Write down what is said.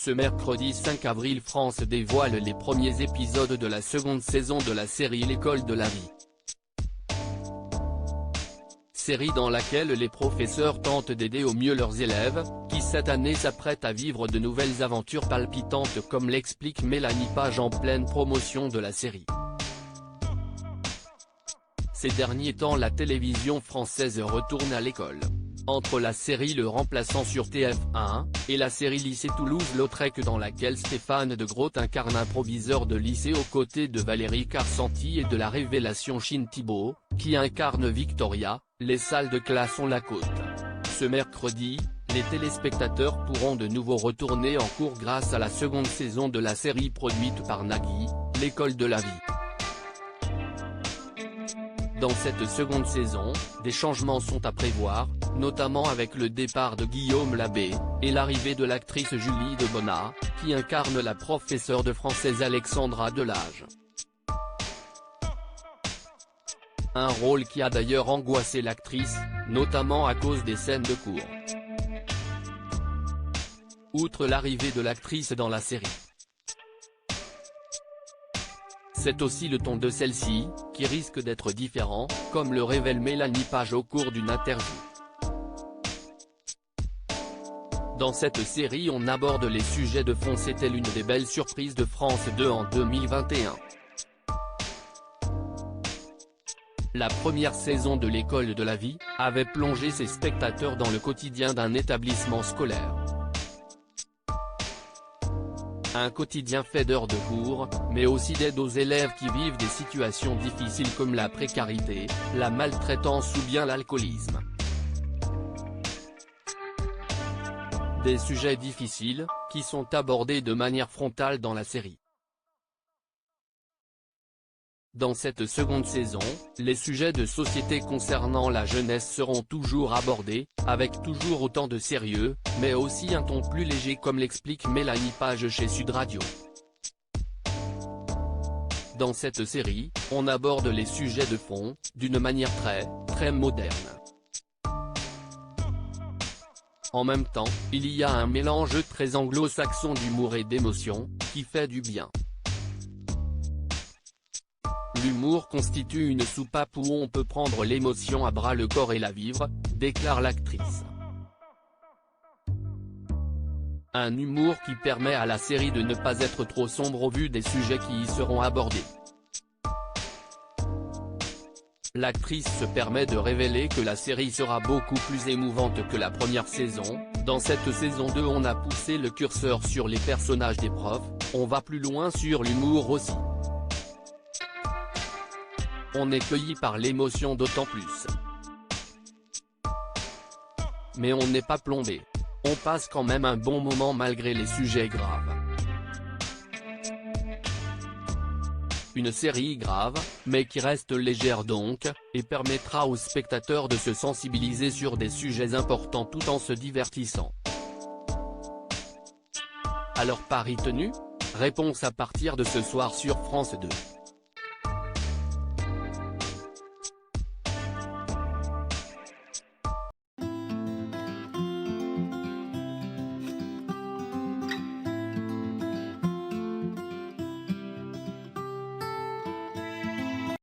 Ce mercredi 5 avril, France dévoile les premiers épisodes de la seconde saison de la série L'école de la vie. Série dans laquelle les professeurs tentent d'aider au mieux leurs élèves, qui cette année s'apprêtent à vivre de nouvelles aventures palpitantes comme l'explique Mélanie Page en pleine promotion de la série. Ces derniers temps, la télévision française retourne à l'école. Entre la série Le Remplaçant sur TF1, et la série Lycée Toulouse-Lautrec dans laquelle Stéphane de Groot incarne un proviseur de lycée aux côtés de Valérie Carcenti et de la révélation Chine Thibault, qui incarne Victoria, les salles de classe ont la cote. Ce mercredi, les téléspectateurs pourront de nouveau retourner en cours grâce à la seconde saison de la série produite par Nagui, L'école de la vie. Dans cette seconde saison, des changements sont à prévoir, notamment avec le départ de Guillaume Labbé, et l'arrivée de l'actrice Julie Debona, qui incarne la professeure de français Alexandra Delage. Un rôle qui a d'ailleurs angoissé l'actrice, notamment à cause des scènes de cours. Outre l'arrivée de l'actrice dans la série, c'est aussi le ton de celle-ci, qui risque d'être différent, comme le révèle Mélanie Page au cours d'une interview. Dans cette série on aborde les sujets de fond. C'était l'une des belles surprises de France 2 en 2021. La première saison de L'école de la vie, avait plongé ses spectateurs dans le quotidien d'un établissement scolaire. Un quotidien fait d'heures de cours, mais aussi d'aide aux élèves qui vivent des situations difficiles comme la précarité, la maltraitance ou bien l'alcoolisme. Des sujets difficiles, qui sont abordés de manière frontale dans la série. Dans cette seconde saison, les sujets de société concernant la jeunesse seront toujours abordés, avec toujours autant de sérieux, mais aussi un ton plus léger comme l'explique Mélanie Page chez Sud Radio. Dans cette série, on aborde les sujets de fond, d'une manière très moderne. En même temps, il y a un mélange très anglo-saxon d'humour et d'émotion, qui fait du bien. L'humour constitue une soupape où on peut prendre l'émotion à bras le corps et la vivre, déclare l'actrice. Un humour qui permet à la série de ne pas être trop sombre au vu des sujets qui y seront abordés. L'actrice se permet de révéler que la série sera beaucoup plus émouvante que la première saison. Dans cette saison 2 on a poussé le curseur sur les personnages des profs, on va plus loin sur l'humour aussi. On est cueilli par l'émotion d'autant plus. Mais on n'est pas plombé. On passe quand même un bon moment malgré les sujets graves. Une série grave, mais qui reste légère donc, et permettra aux spectateurs de se sensibiliser sur des sujets importants tout en se divertissant. Alors pari tenu ? Réponse à partir de ce soir sur France 2.